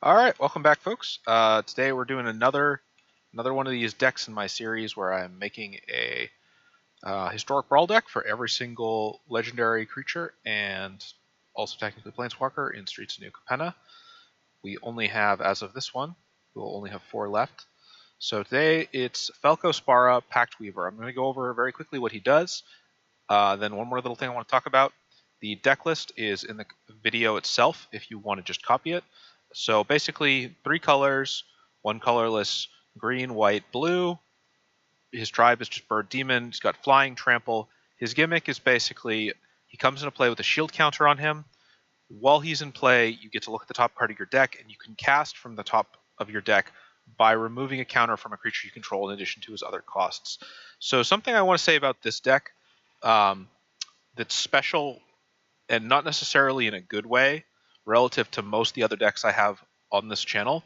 All right, welcome back, folks. Today we're doing another one of these decks in my series where I'm making a historic Brawl deck for every single legendary creature and also technically Planeswalker in Streets of New Capenna. We only have, as of this one, we'll only have 4 left. So today it's Falco Spara, Pactweaver. I'm going to go over very quickly what he does. Then one more little thing I want to talk about. The deck list is in the video itself if you want to just copy it. So basically 3 colors, 1 colorless, green, white, blue. His tribe is just Bird Demon. He's got Flying, Trample. His gimmick is basically he comes into play with a shield counter on him. While he's in play, you get to look at the top card of your deck, and you can cast from the top of your deck by removing a counter from a creature you control in addition to his other costs. So something I want to say about this deck that's special and not necessarily in a good way relative to most of the other decks I have on this channel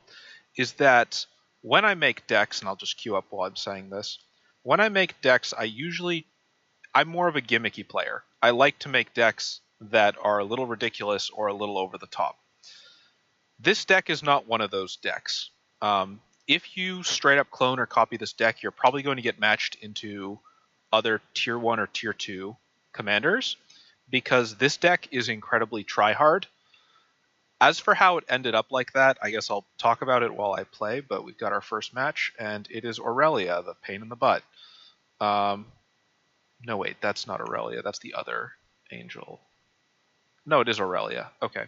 is that when I make decks, and I'll just queue up while I'm saying this, when I make decks, I'm more of a gimmicky player. I like to make decks that are a little ridiculous or a little over the top. This deck is not one of those decks. If you straight up clone or copy this deck, you're probably going to get matched into other tier 1 or tier 2 commanders because this deck is incredibly tryhard. As for how it ended up like that, I guess I'll talk about it while I play, but we've got our first match, and it is Aurelia, the pain in the butt. No, wait, that's not Aurelia. That's the other angel. No, it is Aurelia. Okay.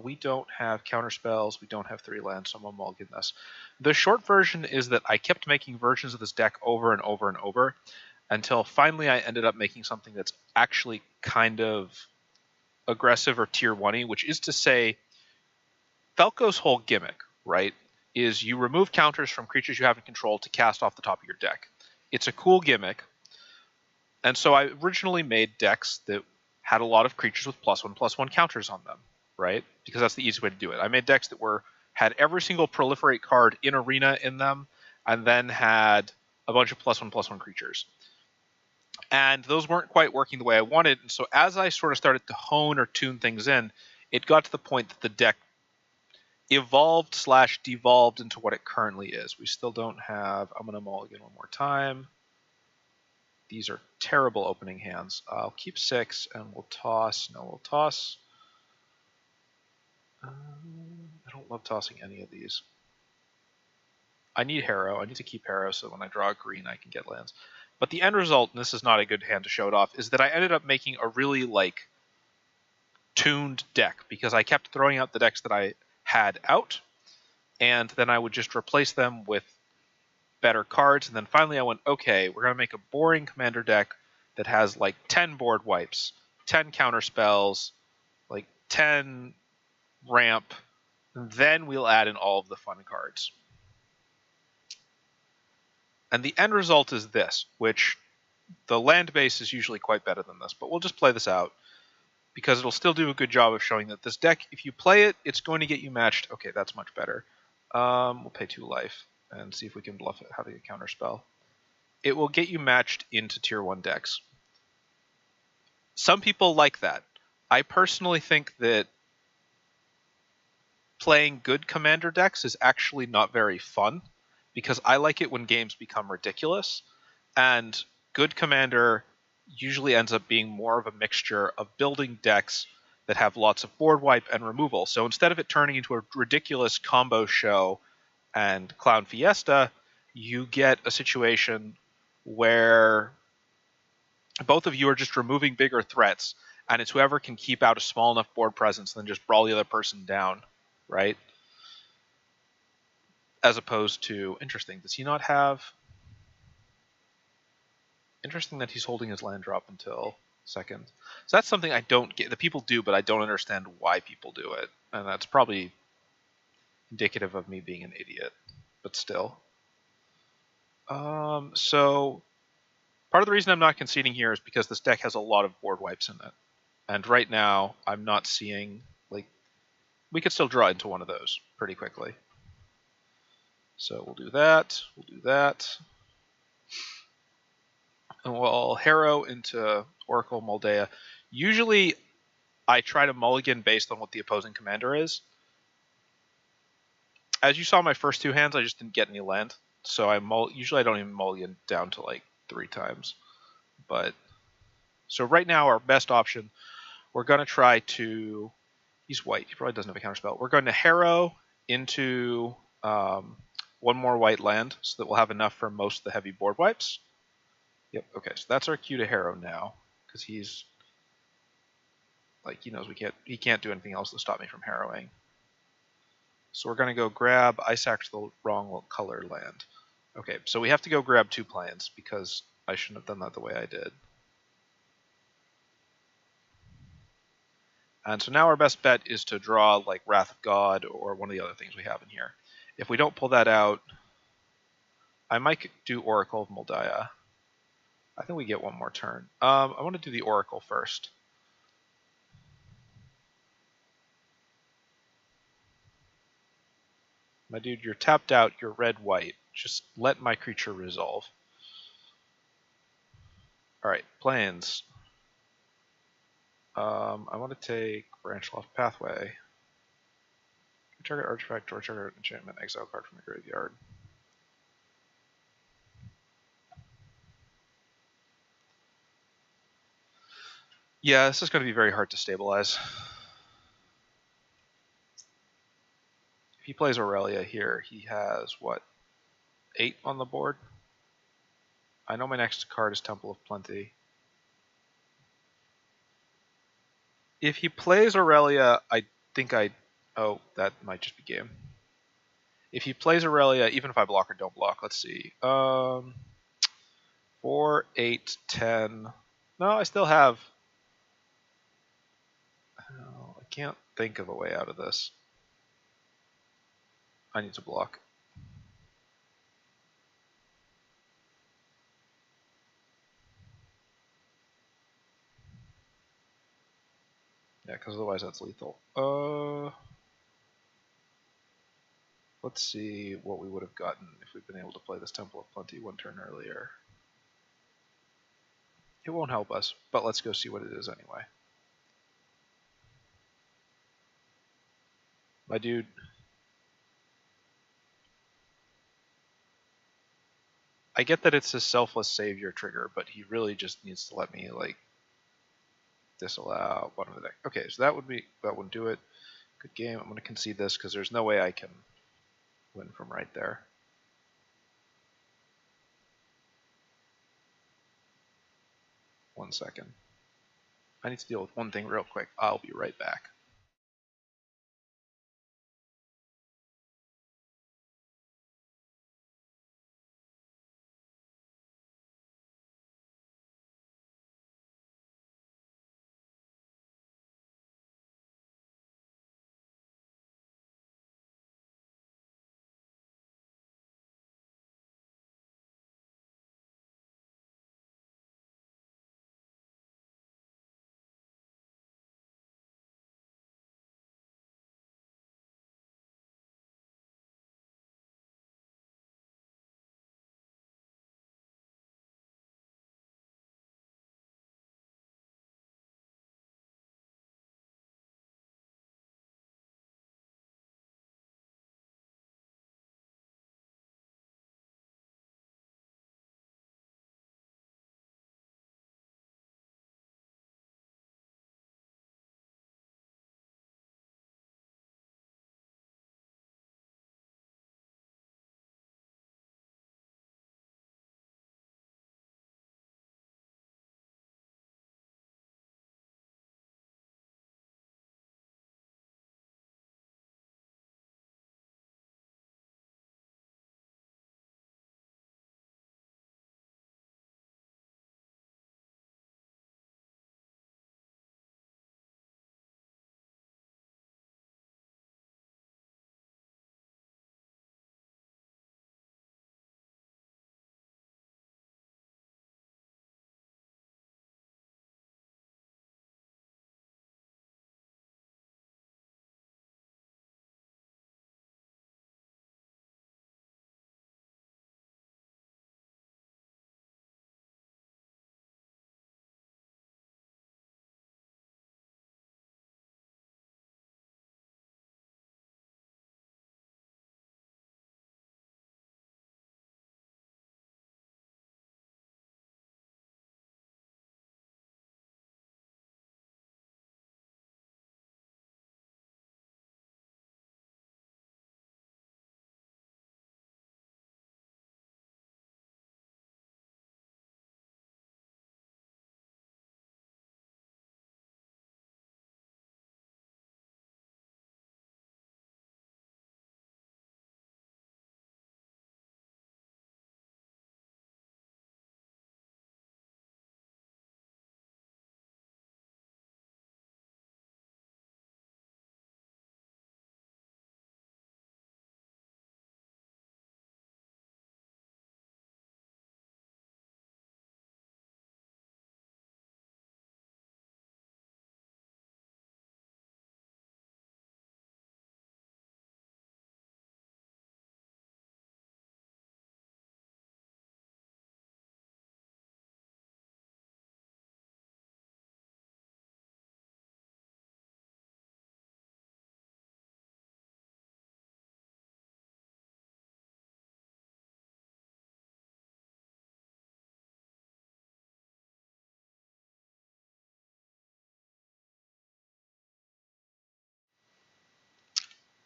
We don't have counterspells. We don't have 3 lands, so I'm gonna mulligan this. The short version is that I kept making versions of this deck over and over and over until finally I ended up making something that's actually kind of aggressive or tier 1-y, which is to say Falco's whole gimmick, right, is you remove counters from creatures you have in control to cast off the top of your deck. It's a cool gimmick, and so I originally made decks that had a lot of creatures with +1/+1 counters on them, right, because that's the easy way to do it. I made decks that had every single proliferate card in Arena in them, and then had a bunch of +1/+1 creatures. And those weren't quite working the way I wanted. And so as I sort of started to hone or tune things in, it got to the point that the deck evolved/devolved into what it currently is. We still don't have... I'm going to mulligan one more time. These are terrible opening hands. I'll keep 6 and we'll toss. No, we'll toss. I don't love tossing any of these. I need Harrow. I need to keep Harrow so when I draw a green I can get lands. But the end result, and this is not a good hand to show it off, is that I ended up making a really, tuned deck because I kept throwing out the decks that I had out, and then I would just replace them with better cards, and then finally I went, okay, we're going to make a boring commander deck that has, 10 board wipes, 10 counterspells, 10 ramp, and then we'll add in all of the fun cards. And the end result is this, which the land base is usually quite better than this, but we'll just play this out because it'll still do a good job of showing that this deck, if you play it, it's going to get you matched. Okay, that's much better. We'll pay 2 life and see if we can bluff it having a counterspell. It will get you matched into tier 1 decks. Some people like that. I personally think that playing good commander decks is actually not very fun, because I like it when games become ridiculous, and good commander usually ends up being more of a mixture of building decks that have lots of board wipe and removal. So instead of it turning into a ridiculous combo show and Clown Fiesta, you get a situation where both of you are just removing bigger threats, and it's whoever can keep out a small enough board presence and then just brawl the other person down, right? As opposed to, interesting, does he not have... Interesting that he's holding his land drop until second. So that's something I don't get. The people do, but I don't understand why people do it. And that's probably indicative of me being an idiot, but still. So part of the reason I'm not conceding here is because this deck has a lot of board wipes in it. And right now, I'm not seeing, we could still draw into one of those pretty quickly. So we'll do that, we'll do that. And we'll Harrow into Oracle Moldea. Usually I try to mulligan based on what the opposing commander is. as you saw my first two hands, I just didn't get any land. So usually I don't even mulligan down to like 3 times. But so right now our best option, we're going to try to... He's white. He probably doesn't have a counterspell. We're going to Harrow into one more white land so that we'll have enough for most of the heavy board wipes. Yep, okay, so that's our cue to Harrow now, because he's... Like, he knows he can't do anything else to stop me from harrowing. So we're going to go grab... I sacked the wrong color land. Okay, so we have to go grab 2 planes, because I shouldn't have done that the way I did. And so now our best bet is to draw like Wrath of God or one of the other things we have in here. If we don't pull that out, I might do Oracle of Moldiah. I think we get one more turn. I want to do the Oracle first. My dude, you're tapped out, you're red-white. Just let my creature resolve. Alright, planes. I want to take Branchloft Pathway. Target artifact or target enchantment, exile card from the graveyard. Yeah, this is going to be very hard to stabilize. If he plays Aurelia here, he has, what, 8 on the board? I know my next card is Temple of Plenty. If he plays Aurelia, I think I... Oh, that might just be game. If he plays Aurelia, even if I block or don't block, let's see. 4, 8, 10... No, I still have... Oh, I can't think of a way out of this. I need to block. Yeah, because otherwise that's lethal. Let's see what we would have gotten if we'd been able to play this Temple of Plenty 1 turn earlier. It won't help us, but let's go see what it is anyway. My dude. I get that it's his selfless savior trigger, but he really just needs to let me, like, disallow bottom of the deck. Okay, so that wouldn't do it. Good game. I'm going to concede this because there's no way I can win from right there. One second. I need to deal with one thing real quick. I'll be right back.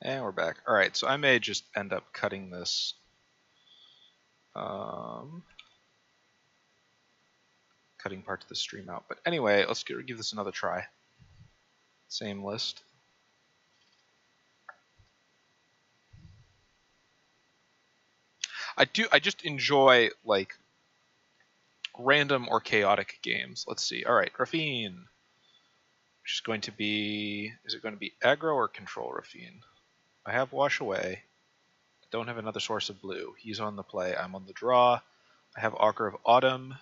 And we're back. Alright, so I may just end up cutting this. Cutting parts of the stream out. But anyway, let's give this another try. Same list. I just enjoy like random or chaotic games. Let's see. Alright, Raffine. Which is going to be, is it going to be aggro or control Raffine? I have Wash Away. I don't have another source of blue. He's on the play. I'm on the draw. I have Augur of Autumn.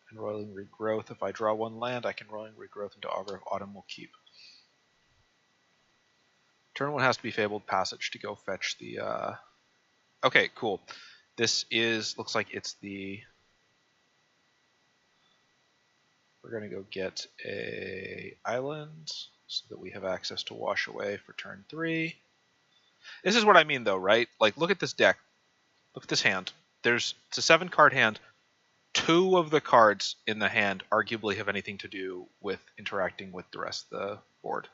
And Roiling Regrowth. If I draw one land, I can Roiling Regrowth into Augur of Autumn. Will keep. Turn 1 has to be Fabled Passage to go fetch the... Okay, cool. This is... looks like it's the... We're going to go get a island so that we have access to Wash Away for turn 3. This is what I mean, though, right? Like, look at this deck. Look at this hand. It's a 7-card hand. 2 of the cards in the hand arguably have anything to do with interacting with the rest of the board.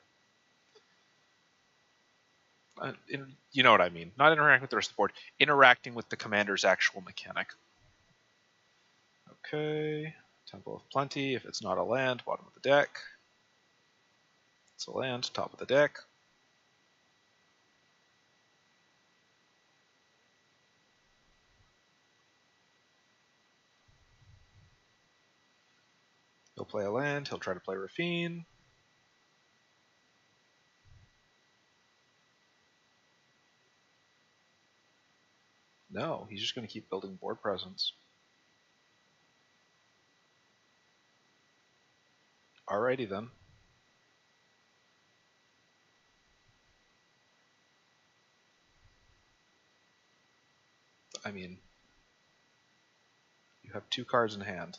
You know what I mean. Not interacting with the rest of the board. Interacting with the commander's actual mechanic. Okay. Temple of Plenty. If it's not a land, bottom of the deck. It's a land, top of the deck. He'll play a land. He'll try to play Raffine. No, he's just going to keep building board presence. Alrighty then. I mean, you have 2 cards in hand.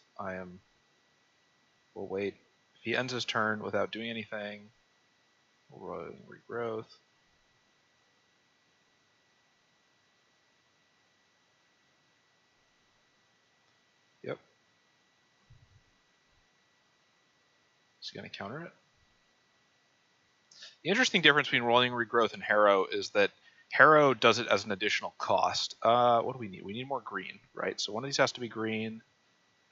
We'll wait. If he ends his turn without doing anything, we'll roll Regrowth. Yep. Is he going to counter it? The interesting difference between Rolling Regrowth and Harrow is that Harrow does it as an additional cost. What do we need? We need more green, right? So one of these has to be green,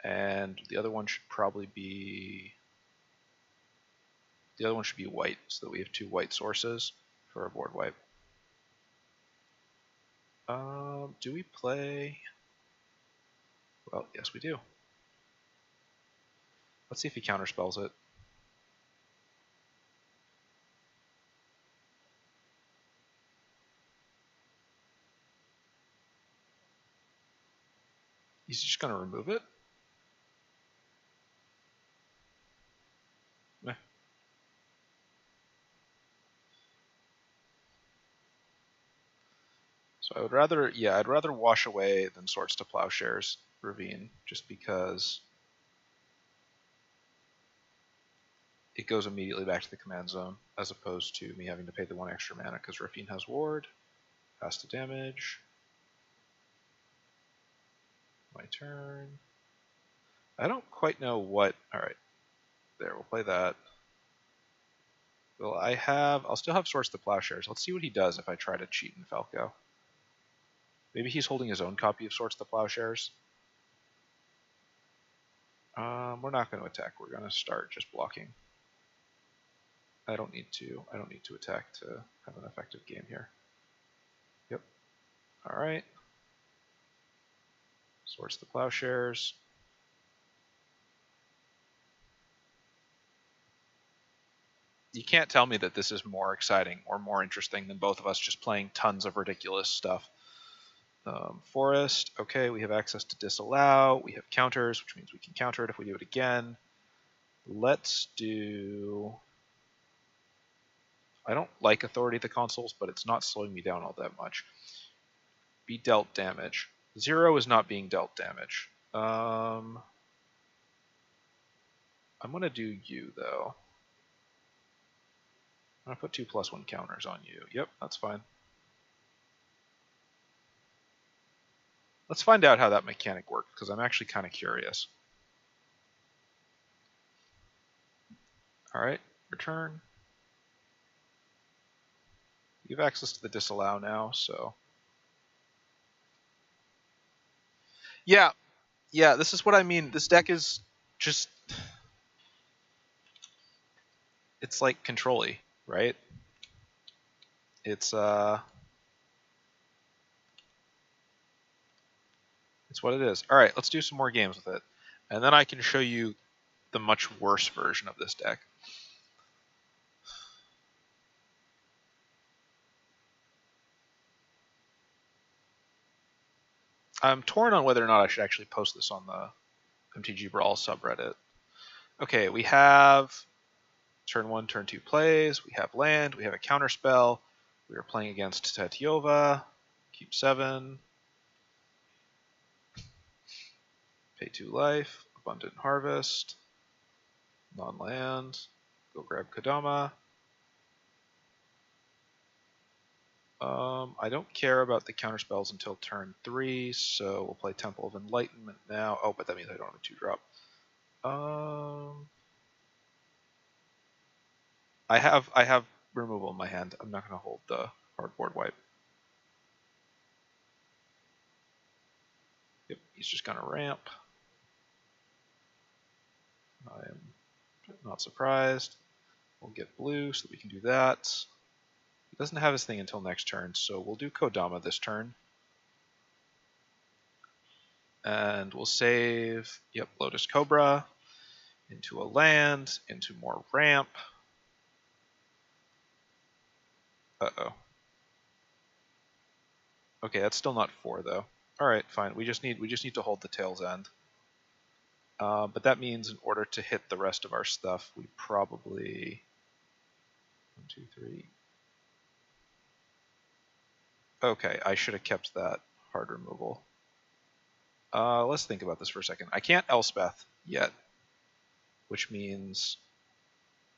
and the other one should probably be... The other one should be white, so that we have 2 white sources for a board wipe. Do we play... Well, yes we do. Let's see if he counterspells it. He's just going to remove it. Meh. So I would rather, yeah, I'd rather Wash Away than Swords to Plowshares Ravine, just because it goes immediately back to the command zone, as opposed to me having to pay the 1 extra mana, because Ravine has Ward, pass to damage. My turn. I don't quite know what... Alright. There, we'll play that. Well, I'll still have Swords to Plowshares. Let's see what he does if I try to cheat in Falco. Maybe he's holding his own copy of Swords to Plowshares. We're not going to attack. We're going to start just blocking. I don't need to attack to have an effective game here. Yep. Alright. Swords to Plowshares. You can't tell me that this is more exciting or more interesting than both of us just playing tons of ridiculous stuff. Forest, okay, we have access to Disallow. We have counters, which means we can counter it if we do it again. Let's do... I don't like Authority of the Consuls, but it's not slowing me down all that much. Be dealt damage. 0 is not being dealt damage. I'm going to do you, though. I'm going to put 2+1 counters on you. Yep, that's fine. Let's find out how that mechanic works, because I'm actually kind of curious. Alright, return. You have access to the Disallow now, so... Yeah, this is what I mean. This deck is just... It's like control-y, right? It's what it is. Alright, let's do some more games with it. And then I can show you the much worse version of this deck. I'm torn on whether or not I should actually post this on the MTG Brawl subreddit. Okay, we have turn 1, turn 2 plays. We have land. We have a counterspell. We are playing against Tatiova. Keep 7. Pay 2 life. Abundant Harvest. Non-land. Go grab Kodama. I don't care about the counterspells until turn 3, so we'll play Temple of Enlightenment now. Oh, but that means I don't have a 2-drop. I have removal in my hand. I'm not going to hold the hardboard wipe. Yep, he's just going to ramp. I am not surprised. We'll get blue so that we can do that. He doesn't have his thing until next turn, so we'll do Kodama this turn. And we'll save, yep, Lotus Cobra into a land, into more ramp. Uh-oh. Okay, that's still not 4 though. All right, fine. We just need to hold the tail's end. But that means in order to hit the rest of our stuff, we probably 1, 2, 3. Okay, I should have kept that hard removal. Let's think about this for a second. I can't Elspeth yet, which means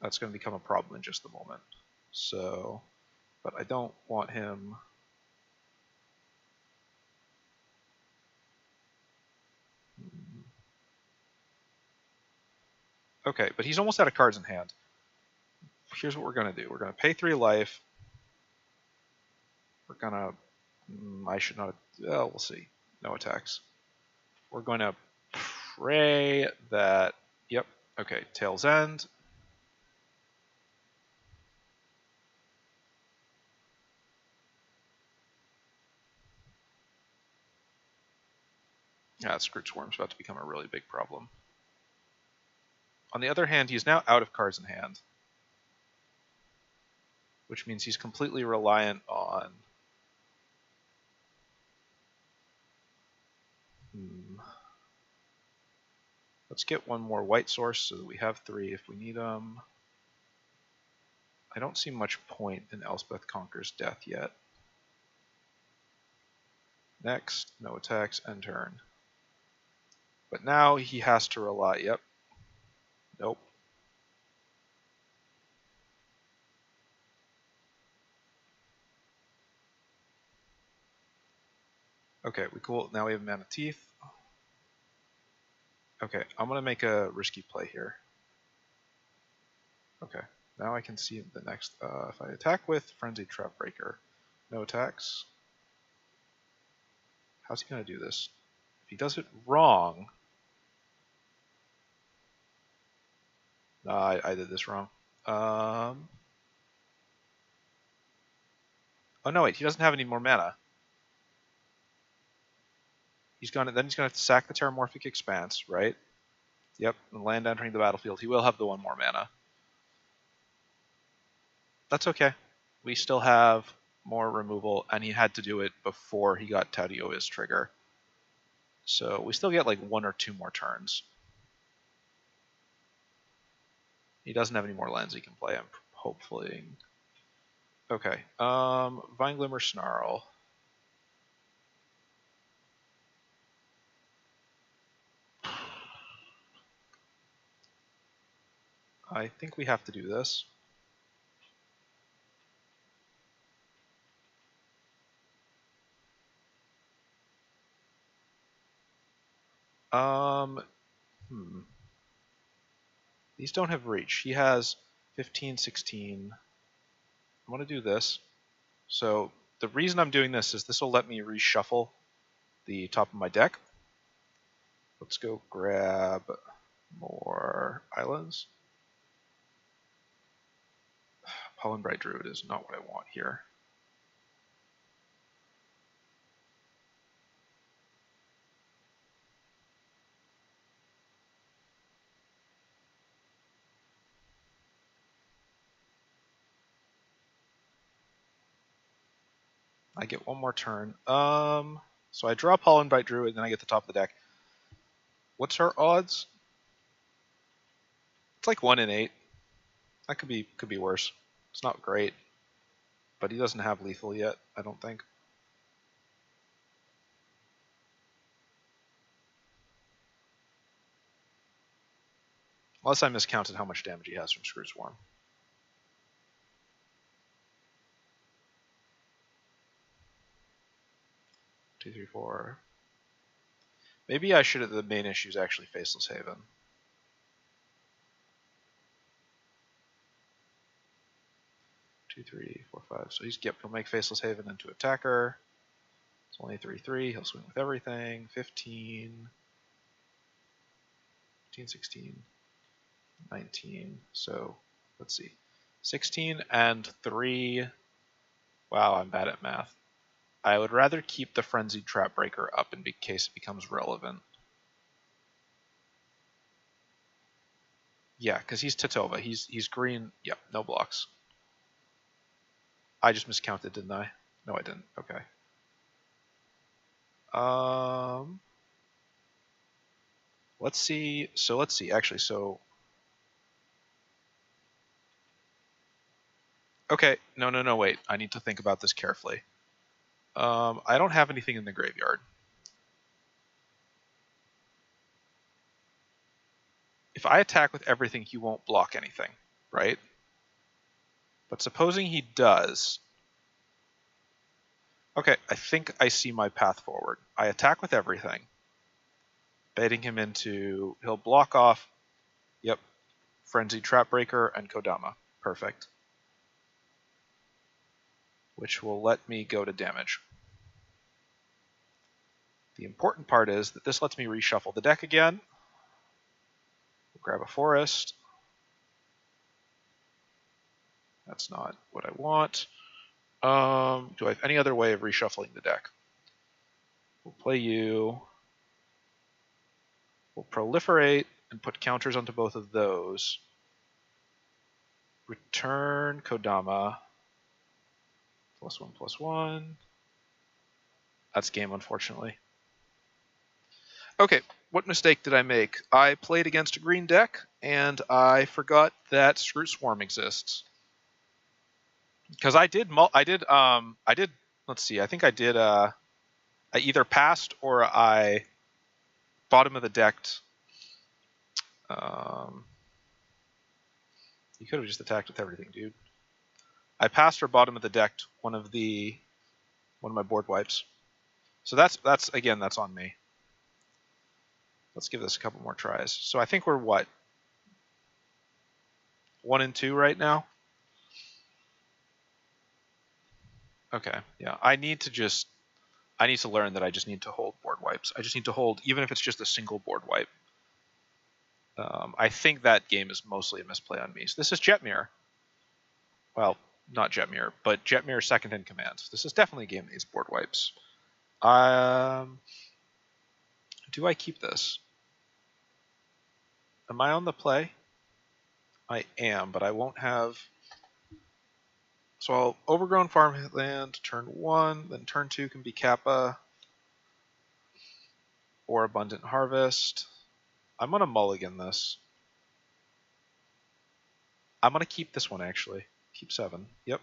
that's going to become a problem in just a moment. So, but I don't want him. Okay, but he's almost out of cards in hand. Here's what we're going to do. We're going to pay 3 life. We're going to... I should not... Well, we'll see. No attacks. We're going to pray that... Yep. Okay, Tail's End. Yeah, Scroot Swarm's about to become a really big problem. On the other hand, he's now out of cards in hand, which means he's completely reliant on... Let's get one more white source so that we have 3 if we need them. I don't see much point in Elspeth Conquers Death yet. Next, no attacks, end turn. But now he has to rely... Yep. Nope. Okay, we cool. Now we have Mana Tithe. Okay, I'm going to make a risky play here. Okay, now I can see the next... if I attack with Frenzied Trapbreaker, no attacks. How's he going to do this? If he does it wrong... No, I did this wrong. Oh no, wait, he doesn't have any more mana. He's gonna sack the Terramorphic Expanse, right? Yep, and land entering the battlefield. He will have the 1 more mana. That's okay. We still have more removal, and he had to do it before he got Tadio's trigger. So we still get like 1 or 2 more turns. He doesn't have any more lands he can play, I'm hopefully. Okay, Vine Glimmer Snarl. I think we have to do this. These don't have reach. He has 15, 16. I'm going to do this. So the reason I'm doing this is this will let me reshuffle the top of my deck. Let's go grab more islands. Pollen Bright Druid is not what I want here. I get one more turn. So I draw Pollen Bright Druid, then I get the top of the deck. What's her odds? It's like 1 in 8. That could be worse. It's not great, but he doesn't have lethal yet, I don't think. Unless I miscounted how much damage he has from Screw Swarm. Two, three, four. Maybe I should have. The main issue is actually Faceless Haven. 2, 3, 4, 5. So he'll make Faceless Haven into attacker. It's only 3/3. He'll swing with everything. 15, 16, 19. So let's see. 16 and 3. Wow, I'm bad at math. I would rather keep the Frenzied Trap Breaker up in case it becomes relevant. Yeah, because he's Tatova. He's green. Yep, no blocks. I just miscounted, didn't I? No, I didn't. Okay. Let's see. So let's see. Actually, so. Okay. No. Wait. I need to think about this carefully. I don't have anything in the graveyard. If I attack with everything, he won't block anything, right? But supposing he does. Okay, I think I see my path forward. I attack with everything, baiting him into. He'll block off. Yep. Frenzied Trapbreaker and Kodama. Perfect. Which will let me go to damage. The important part is that this lets me reshuffle the deck again. We'll grab a forest. That's not what I want. Do I have any other way of reshuffling the deck? We'll play you. We'll proliferate and put counters onto both of those. Return Kodama. +1/+1. That's game, unfortunately. Okay, what mistake did I make? I played against a green deck, and I forgot that Screw Swarm exists. Because I did. Let's see. I think I did. I either passed or I bottom of the decked. You could have just attacked with everything, dude. I passed or bottom of the decked one of my board wipes. So that's on me. Let's give this a couple more tries. So I think we're what? 1 and 2 right now? Okay, yeah. I need to learn that I just need to hold board wipes. I just need to hold, even if it's just a single board wipe. I think that game is mostly a misplay on me. So this is Jetmir. Well, not Jetmir, but Jetmir second in command. This is definitely a game that needs board wipes. Do I keep this? Am I on the play? I am, but I won't have. So I'll Overgrown Farmland turn 1, then turn 2 can be Kappa or Abundant Harvest. I'm going to mulligan this. I'm going to keep this one, actually. Keep 7. Yep.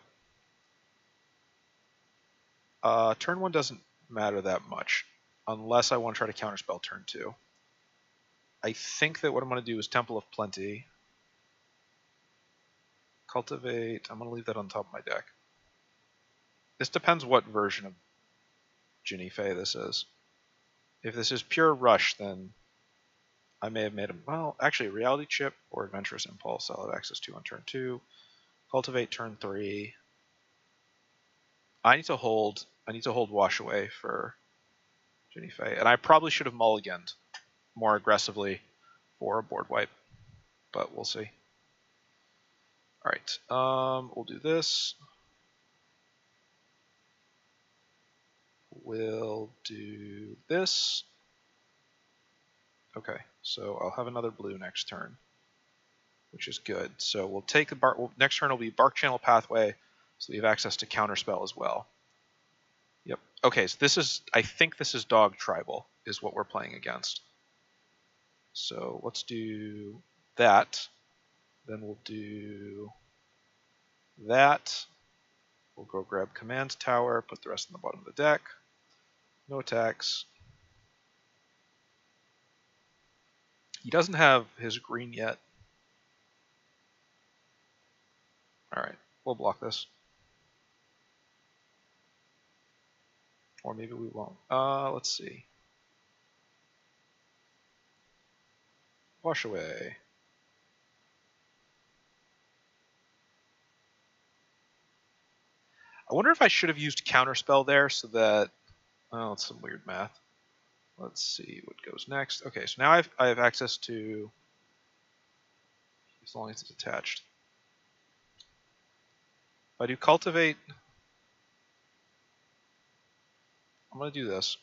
Turn 1 doesn't matter that much, unless I want to try to counterspell turn 2. I think that what I'm going to do is Temple of Plenty. Cultivate. I'm going to leave that on top of my deck. This depends what version of Ginny Fey this is. If this is pure Rush, then I may have made him. Well, actually, Reality Chip or Adventurous Impulse I'll have access to on turn 2. Cultivate turn 3. I need to hold Wash Away for Jenny Faye, and I probably should have mulliganed more aggressively for a board wipe, but we'll see. All right, we'll do this. We'll do this. Okay, so I'll have another blue next turn, which is good. So we'll take the bark. Next turn will be Bark Channel Pathway, so we have access to Counterspell as well. Yep. Okay, so this is, I think this is Dog Tribal is what we're playing against. So let's do that. Then we'll do that. We'll go grab Command Tower, put the rest on the bottom of the deck. No attacks. He doesn't have his green yet. Alright, we'll block this. Or maybe we won't. Let's see. Wash Away. I wonder if I should have used Counterspell there so that... Oh, it's some weird math. Let's see what goes next. Okay, so now I have access to... As long as it's attached. If I do Cultivate... I'm going to do this.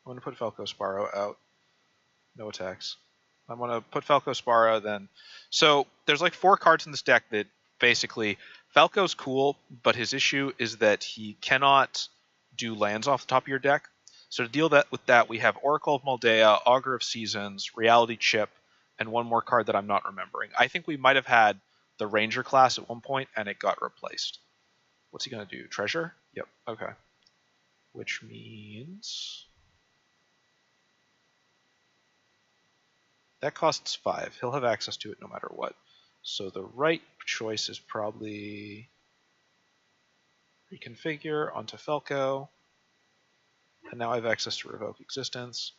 I'm going to put Falco Spara out. No attacks. I'm going to put Falco Spara then. So there's like 4 cards in this deck that basically... Falco's cool, but his issue is that he cannot do lands off the top of your deck. So to deal with that, we have Oracle of Moldea, Augur of Seasons, Reality Chip, and one more card that I'm not remembering. I think we might have had the Ranger class at one point, and it got replaced. What's he going to do? Treasure? Yep, okay. Which means... that costs 5. He'll have access to it no matter what. So the right choice is probably reconfigure onto Falco. And now I have access to Revoke Existence.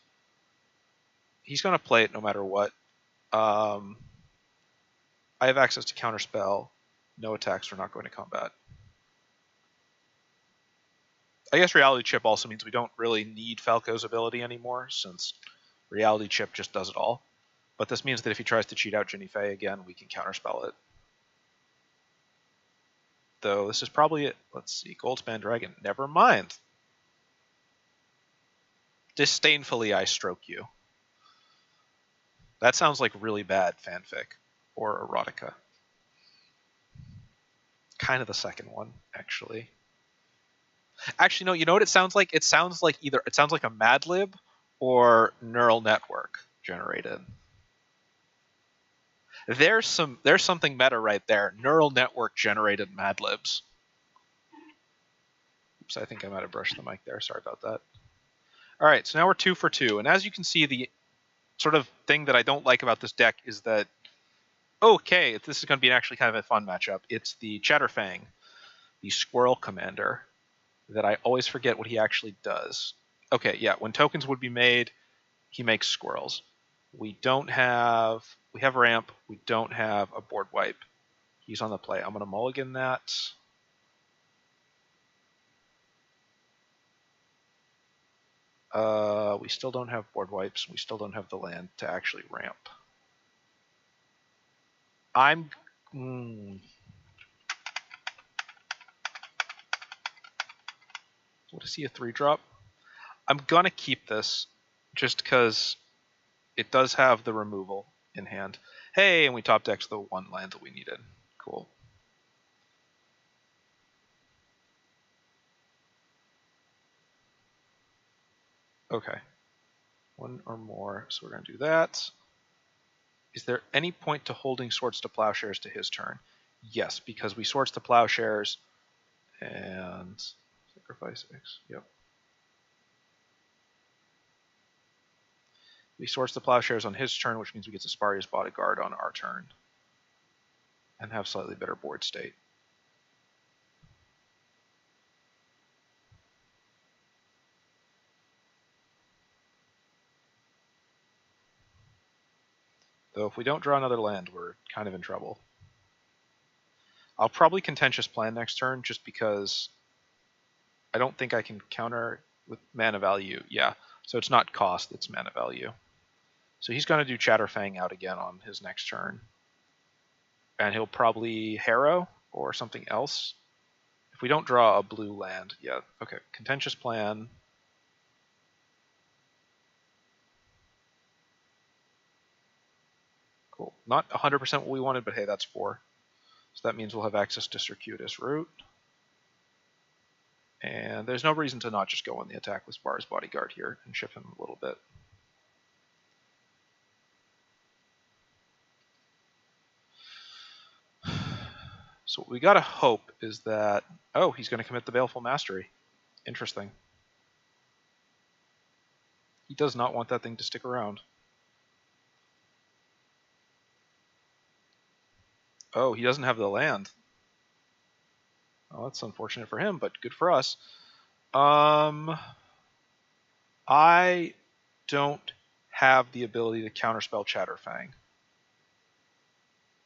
He's going to play it no matter what. I have access to Counterspell. No attacks, we're not going to combat. I guess Reality Chip also means we don't really need Falco's ability anymore, since Reality Chip just does it all. But this means that if he tries to cheat out Jenny Faye again, we can Counterspell it. Though this is probably it. Let's see, Goldspan Dragon. Never mind. Disdainfully I stroke you. That sounds like really bad fanfic or erotica. Kind of the second one, actually. Actually, no, you know what it sounds like? It sounds like a Mad Lib or neural network generated. There's something meta right there. Neural network generated Mad Libs. Oops, I think I might have brushed the mic there. Sorry about that. All right, so now we're 2 for 2, and as you can see, the sort of thing that I don't like about this deck is that, okay, this is going to be actually kind of a fun matchup. It's the Chatterfang, the Squirrel Commander, that I always forget what he actually does. Okay, yeah, when tokens would be made, he makes squirrels. We have ramp, we don't have a board wipe. He's on the play. I'm going to mulligan that. We still don't have board wipes. We still don't have the land to actually ramp. What is he, a 3-drop? I'm going to keep this just because it does have the removal in hand. Hey, and we top decked the 1 land that we needed. Cool. Okay. 1 or more, so we're going to do that. Is there any point to holding Swords to Plowshares to his turn? Yes, because we Swords to Plowshares and sacrifice X. Yep. We Swords to Plowshares on his turn, which means we get to Sparia's Bodyguard on our turn and have slightly better board state. Though if we don't draw another land, we're kind of in trouble. I'll probably Contentious Plan next turn just because I don't think I can counter with mana value. Yeah, so it's not cost, it's mana value. So he's going to do Chatterfang out again on his next turn. And he'll probably Harrow or something else. If we don't draw a blue land, yeah, okay. Contentious Plan. Cool. Not 100% what we wanted, but hey, that's 4. So that means we'll have access to Circuitous Route. And there's no reason to not just go on the attack with Spara's Bodyguard here and ship him a little bit. So what we gotta hope is that... Oh, he's gonna commit the Baleful Mastery. Interesting. He does not want that thing to stick around. Oh, he doesn't have the land. Oh, that's unfortunate for him, but good for us. I don't have the ability to counterspell Chatterfang.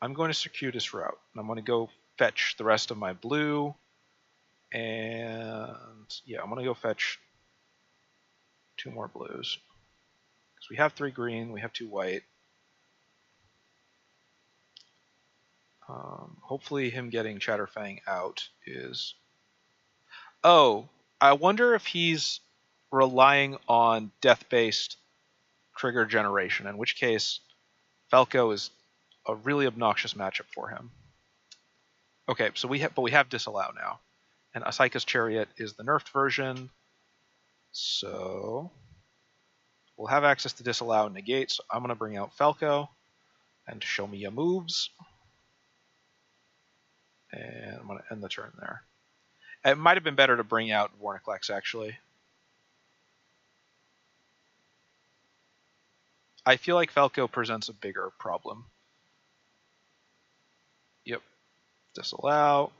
I'm going to Circuitous Route, and I'm going to go fetch the rest of my blue, and yeah, I'm going to go fetch 2 more blues. Because we have 3 green, we have 2 white. Hopefully him getting Chatterfang out is... Oh, I wonder if he's relying on death-based trigger generation, in which case Falco is a really obnoxious matchup for him. Okay, so we have Disallow now, and Asaika's Chariot is the nerfed version, so we'll have access to Disallow and Negate. So I'm going to bring out Falco and show me your moves, and I'm going to end the turn there. It might have been better to bring out Vorinclex, actually. I feel like Falco presents a bigger problem. Yep. Disallow.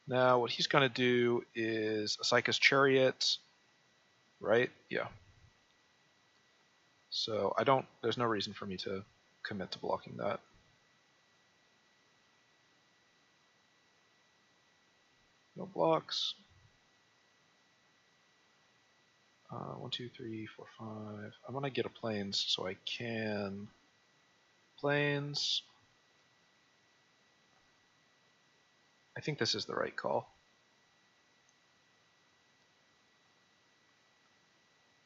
Now what he's going to do is Asaika's Chariot, right? Yeah. So there's no reason for me to commit to blocking that. No blocks. 1, 2, 3, 4, 5. I'm going to get a Plains so I can Plains. I think this is the right call.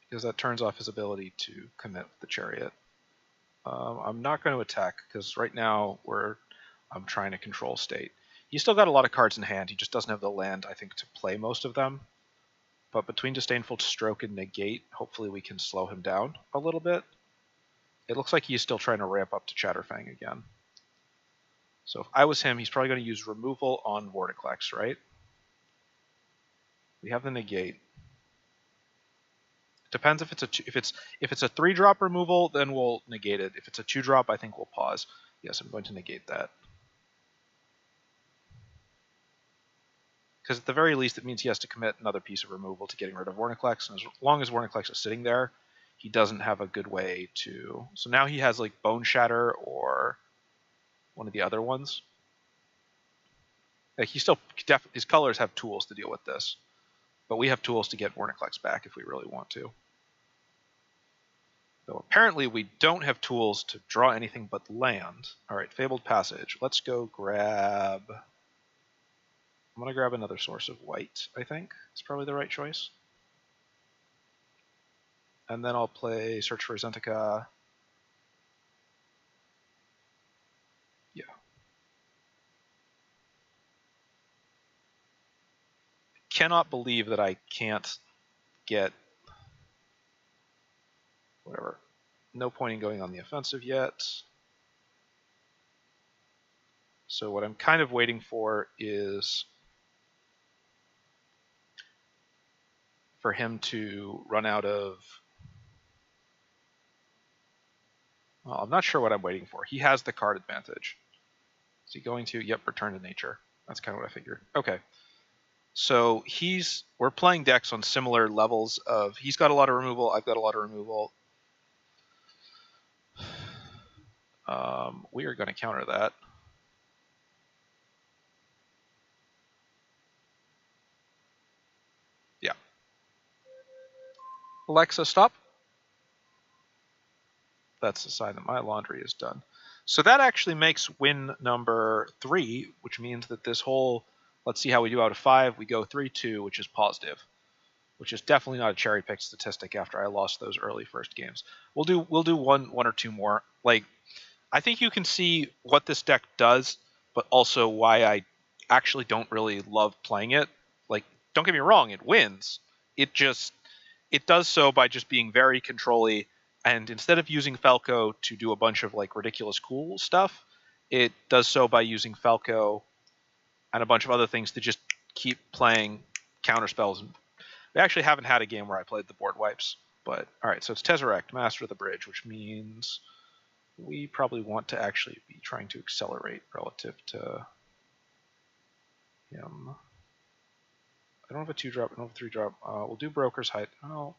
Because that turns off his ability to commit with the Chariot. I'm not going to attack because right now I'm trying to control state. He's still got a lot of cards in hand. He just doesn't have the land, I think, to play most of them. But between Disdainful Stroke and Negate, hopefully we can slow him down a little bit. It looks like he's still trying to ramp up to Chatterfang again. So if I was him, he's probably going to use removal on Vorinclex, right? We have the Negate. It depends if it's a 3-drop removal, then we'll negate it. If it's a 2-drop, I think we'll pause. Yes, I'm going to negate that. Because at the very least, it means he has to commit another piece of removal to getting rid of Vorinclex, and as long as Vorinclex is sitting there, he doesn't have a good way to... So now he has like Bone Shatter or one of the other ones. Like his colors have tools to deal with this, but we have tools to get Vorinclex back if we really want to. Though apparently we don't have tools to draw anything but land. All right, Fabled Passage. Let's go grab... I'm going to grab another source of white, I think. It's probably the right choice. And then I'll play Search for Zenticaia. Yeah. Cannot believe that I can't get... Whatever. No point in going on the offensive yet. So what I'm kind of waiting for is... for him to run out of... Well, I'm not sure what I'm waiting for. He has the card advantage. Is he going to? Yep, Return to Nature. That's kind of what I figured. Okay. So we're playing decks on similar levels of... He's got a lot of removal, I've got a lot of removal. We are going to counter that. Yeah. Alexa, stop. That's a sign that my laundry is done. So that actually makes win number 3, which means that this whole, let's see how we do out of 5, we go 3-2, which is positive, which is definitely not a cherry pick statistic after I lost those early first games. We'll do one or two more. Like, I think you can see what this deck does, but also why I actually don't really love playing it. Like, don't get me wrong, it wins. It does so by just being very control-y, and instead of using Falco to do a bunch of like ridiculous cool stuff, it does so by using Falco and a bunch of other things to just keep playing counterspells. We actually haven't had a game where I played the board wipes, but all right, so it's Tezzeret, Master of the Bridge, which means we probably want to actually be trying to accelerate relative to him. I don't have a 2-drop, I don't have a 3-drop. We'll do Broker's Height. Oh.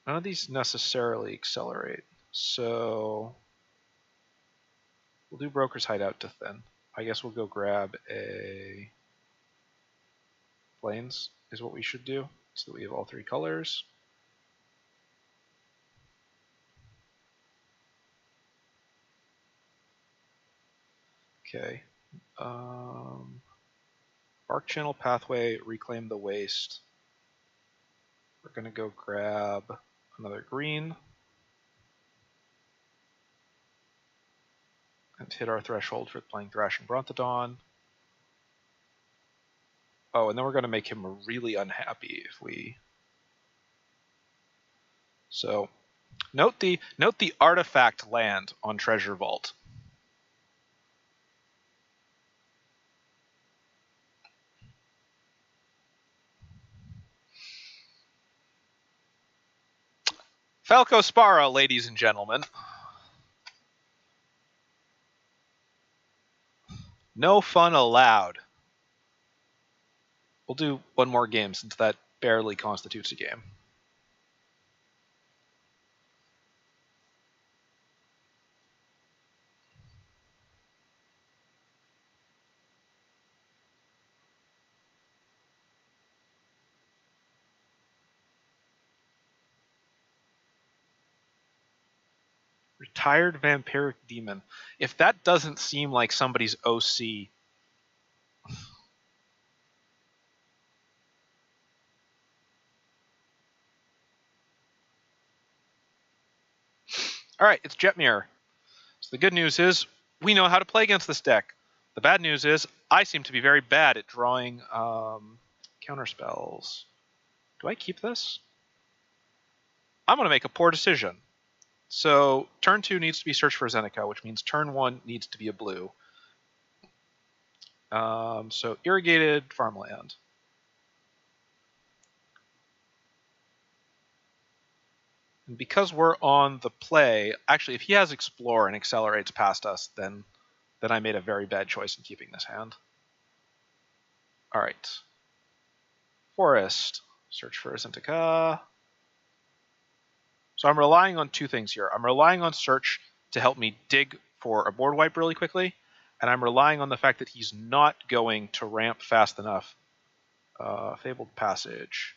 None of these necessarily accelerate, so we'll do Broker's Hideout to thin. I guess we'll go grab a Plains is what we should do, so that we have all 3 colors. Okay. Arc Channel Pathway, Reclaim the Waste. We're going to go grab another green and hit our threshold for playing Thrashing Brontodon. Oh, and then we're going to make him really unhappy if we... So, note the artifact land on Treasure Vault. Falco Spara, ladies and gentlemen. No fun allowed. We'll do one more game since that barely constitutes a game. Retired Vampiric Demon. If that doesn't seem like somebody's OC... Alright, it's Jetmir. So the good news is, we know how to play against this deck. The bad news is, I seem to be very bad at drawing counterspells. Do I keep this? I'm going to make a poor decision. So turn 2 needs to be Search for Zendika, which means turn 1 needs to be a blue. So Irrigated Farmland. And because we're on the play, actually, if he has Explore and accelerates past us, then I made a very bad choice in keeping this hand. All right. Forest. Search for Zendika. So I'm relying on 2 things here. I'm relying on Search to help me dig for a board wipe really quickly, and I'm relying on the fact that he's not going to ramp fast enough. Fabled Passage.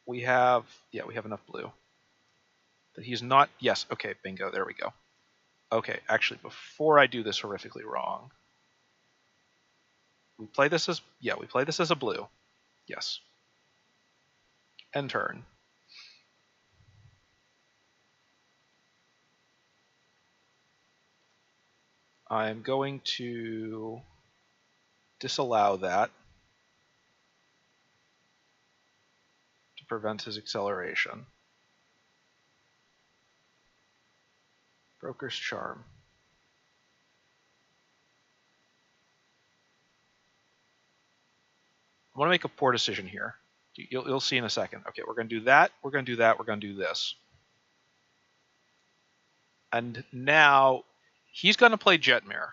We have enough blue. That he's not, yes, okay, bingo, there we go. Okay, actually, before I do this horrifically wrong, we play this as a blue. Yes. End turn. I'm going to disallow that to prevent his acceleration. Broker's Charm. I want to make a poor decision here. You'll see in a second. Okay, we're going to do that, we're going to do that, we're going to do this. And now he's going to play Jetmir,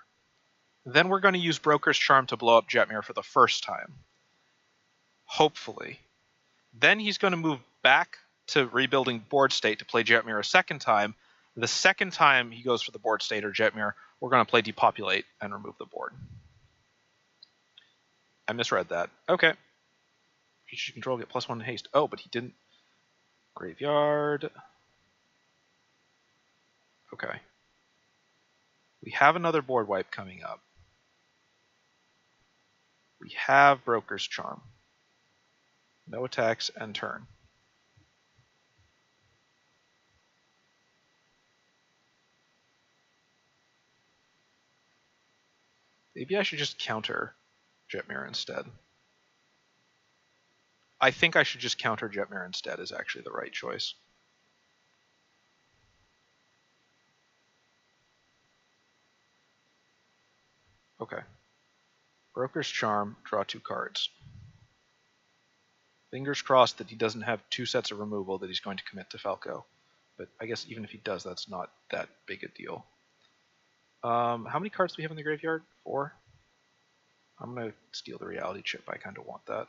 Then we're going to use Broker's Charm to blow up Jetmir for the first time. Hopefully. Then he's going to move back to rebuilding board state to play Jetmir a second time. The second time he goes for the board state or Jetmir, we're going to play Depopulate and remove the board. I misread that. Okay. Creature control get +1 haste. Oh, but he didn't. Graveyard. Okay. We have another board wipe coming up. We have Broker's Charm. No attacks and turn. Maybe I should just counter Jetmir instead. I think I should just counter Jetmir instead is actually the right choice. Okay. Broker's Charm, draw 2 cards. Fingers crossed that he doesn't have 2 sets of removal that he's going to commit to Falco. But I guess even if he does, that's not that big a deal. How many cards do we have in the graveyard? 4? I'm going to steal the reality chip. I kind of want that.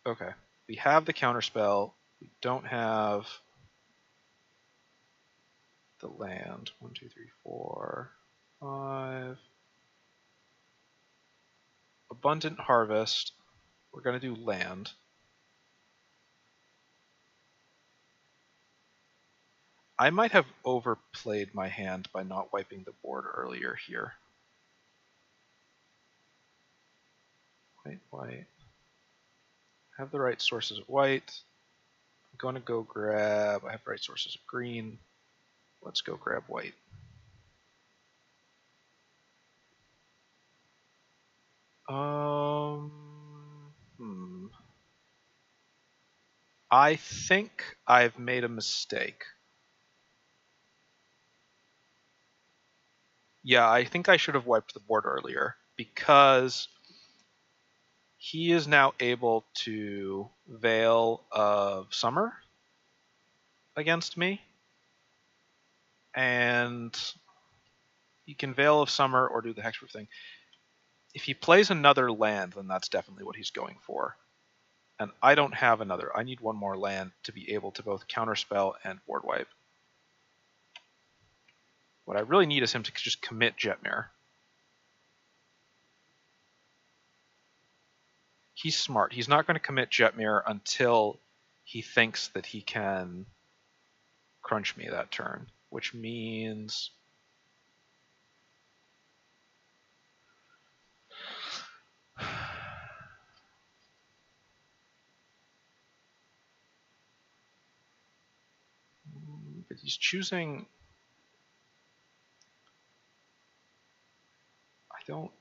Okay. We have the Counterspell. We don't have the land. 1, 2, 3, 4, 5. Abundant Harvest. We're going to do land. I might have overplayed my hand by not wiping the board earlier here. White. I have the right sources of white. I'm going to go grab... I have the right sources of green. Let's go grab white. I think I've made a mistake. Yeah, I think I should have wiped the board earlier because he is now able to Veil of Summer against me. And he can Veil of Summer or do the Hexproof thing. If he plays another land, then that's definitely what he's going for. And I don't have another. I need one more land to be able to both Counterspell and board wipe. What I really need is him to just commit Jetmir. He's smart. He's not going to commit Jetmir until he thinks that he can crunch me that turn, which means... But he's choosing...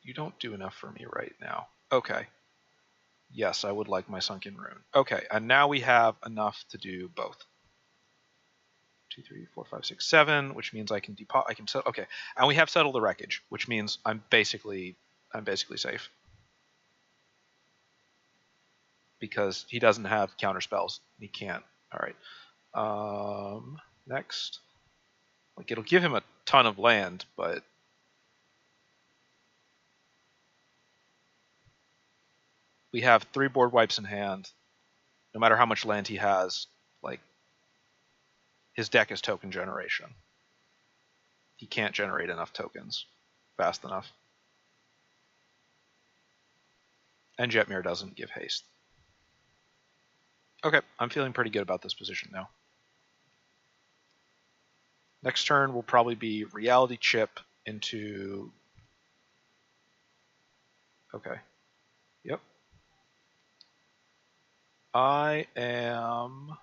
You don't do enough for me right now. Okay. Yes, I would like my Sunken Rune. Okay, and now we have enough to do both. 2, 3, 4, 5, 6, 7, which means I can set. Okay, and we have Settle the Wreckage, which means I'm basically safe because he doesn't have counter spells. He can't. All right. Next, like it'll give him a ton of land, but we have 3 board wipes in hand. No matter how much land he has, like, his deck is token generation. He can't generate enough tokens fast enough. And Jetmir doesn't give haste. Okay, I'm feeling pretty good about this position now. Next turn will probably be Reality Chip into... Okay. Yep. I am...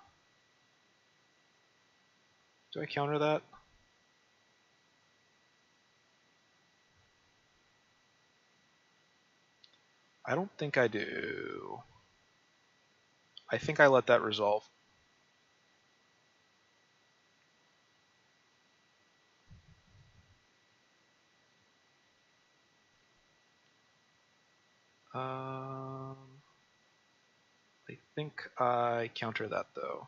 Do I counter that? I don't think I do. I think I let that resolve. I think I counter that though.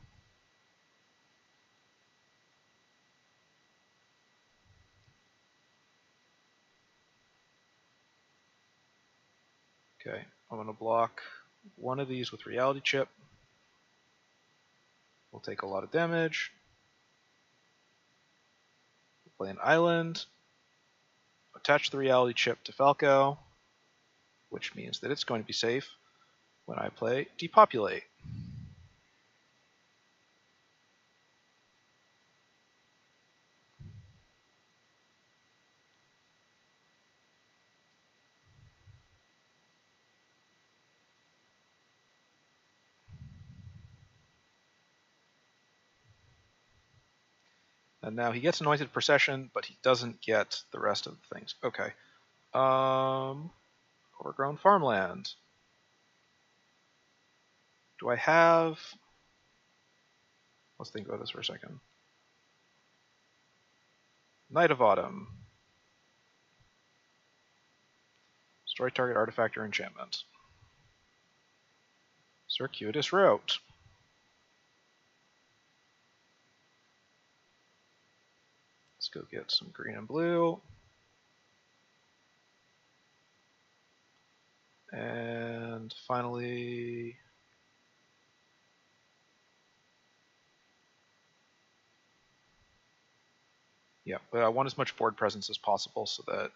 Okay, I'm going to block one of these with Reality Chip. We'll take a lot of damage. We'll play an island. Attach the Reality Chip to Falco, which means that it's going to be safe when I play Depopulate. And now he gets Anointed Procession, but he doesn't get the rest of the things. Okay. Overgrown Farmland. Do I have... Let's think about this for a second. Night of Autumn. Destroy target artifact or enchantment. Circuitous Route. Let's go get some green and blue. And finally... Yeah, I want as much board presence as possible so that...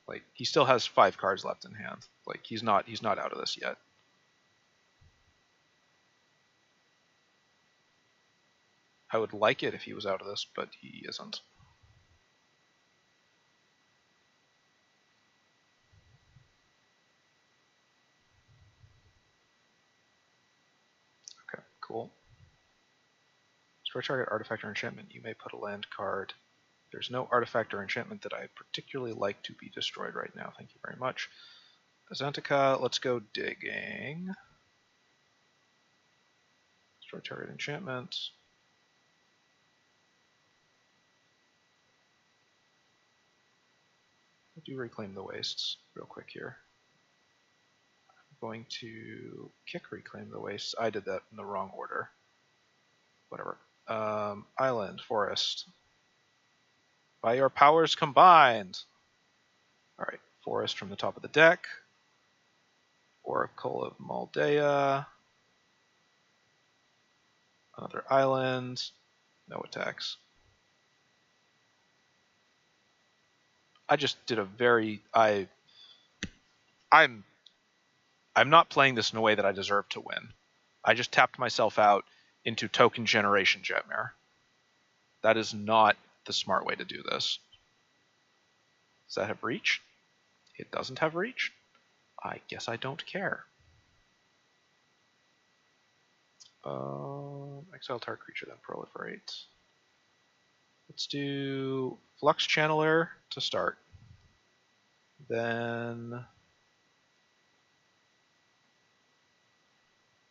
Like, he still has 5 cards left in hand. Like, he's not out of this yet. I would like it if he was out of this, but he isn't. Okay, cool. Destroy target artifact or enchantment. You may put a land card. There's no artifact or enchantment that I particularly like to be destroyed right now. Thank you very much. Azantica, let's go digging. Destroy target enchantment. I'll do Reclaim the Wastes real quick here. I'm going to kick Reclaim the Wastes. I did that in the wrong order. Whatever. Island, Forest. By your powers combined. Alright, Forest from the top of the deck. Oracle of Maldea. Another island. No attacks. I just did a very... I'm not playing this in a way that I deserve to win. I just tapped myself out into token generation Jetmare. That is not the smart way to do this. Does that have reach? It doesn't have reach? I guess I don't care. Exile target creature, then proliferate. Let's do Flux Channeler to start. Then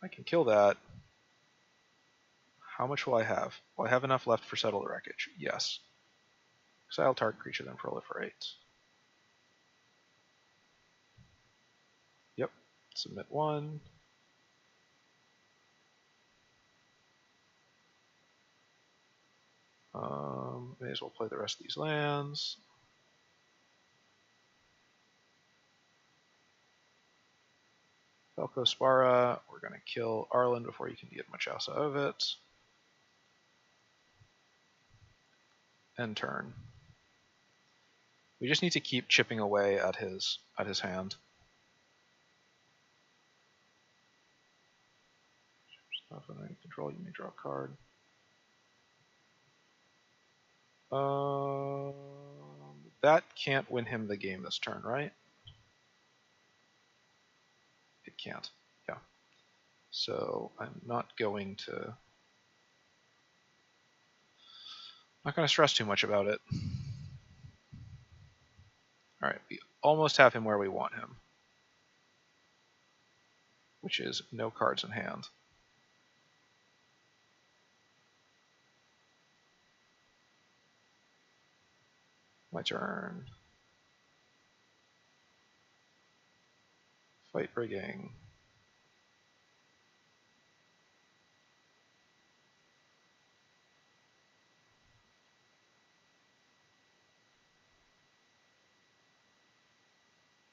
I can kill that. How much will I have? Will I have enough left for Settle the Wreckage? Yes. Exile target creature, then proliferate. Yep. Submit 1. May as well play the rest of these lands. Falco Spara, we're going to kill Arlen before you can get much else out of it. End turn. We just need to keep chipping away at his hand. Stuff under control, you may draw a card. That can't win him the game this turn, right? It can't. Yeah. So I'm not going to stress too much about it. Alright, we almost have him where we want him, which is no cards in hand. My turn. Fight Rigging.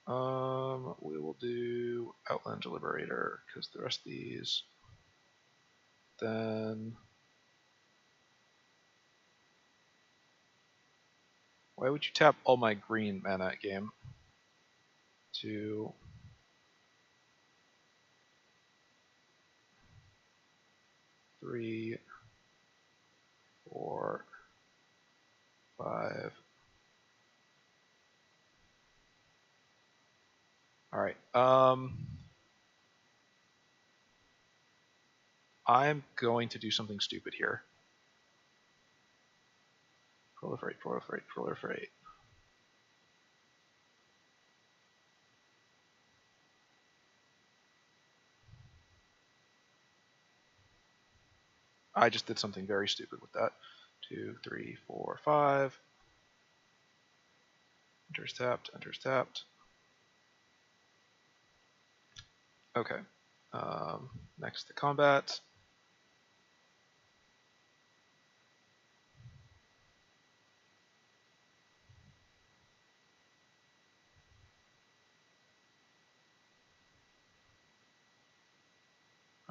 We will do Outland Liberator because the rest of these. Then why would you tap all my green mana game? 2, 3, 4, 5. All right. I'm going to do something stupid here. Proliferate, proliferate, proliferate. I just did something very stupid with that. 2, 3, 4, 5. Enters tapped, enters tapped. Okay. Next to combat.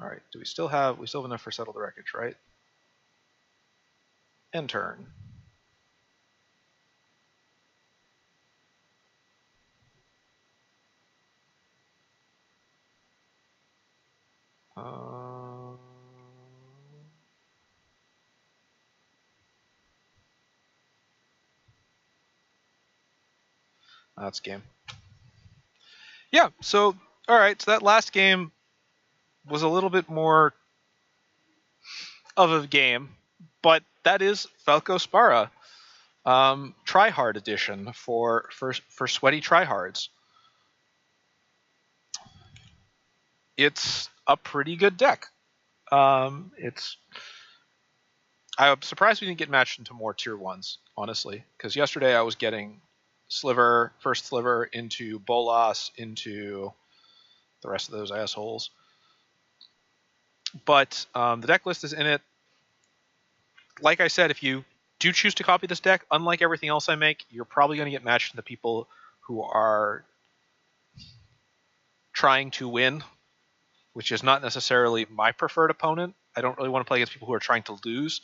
All right. Do we still have enough for Settle the Wreckage, right? End turn. That's game. Yeah, so, all right, so that last game was a little bit more of a game, but that is Falco Spara, tryhard edition for sweaty tryhards. It's a pretty good deck. I'm surprised we didn't get matched into more tier 1s, honestly, because yesterday I was getting first Sliver into Bolas, into the rest of those assholes. But the deck list is in it. Like I said, if you do choose to copy this deck, unlike everything else I make, you're probably going to get matched into people who are trying to win, which is not necessarily my preferred opponent. I don't really want to play against people who are trying to lose,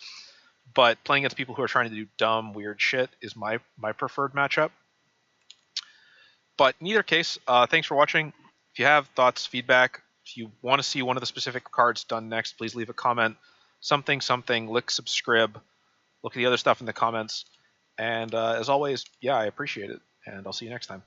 but playing against people who are trying to do dumb, weird shit is my preferred matchup. But in either case, thanks for watching. If you have thoughts, feedback, if you want to see one of the specific cards done next, please leave a comment. Something, lick, subscribe. Look at the other stuff in the comments. And as always, yeah, I appreciate it. And I'll see you next time.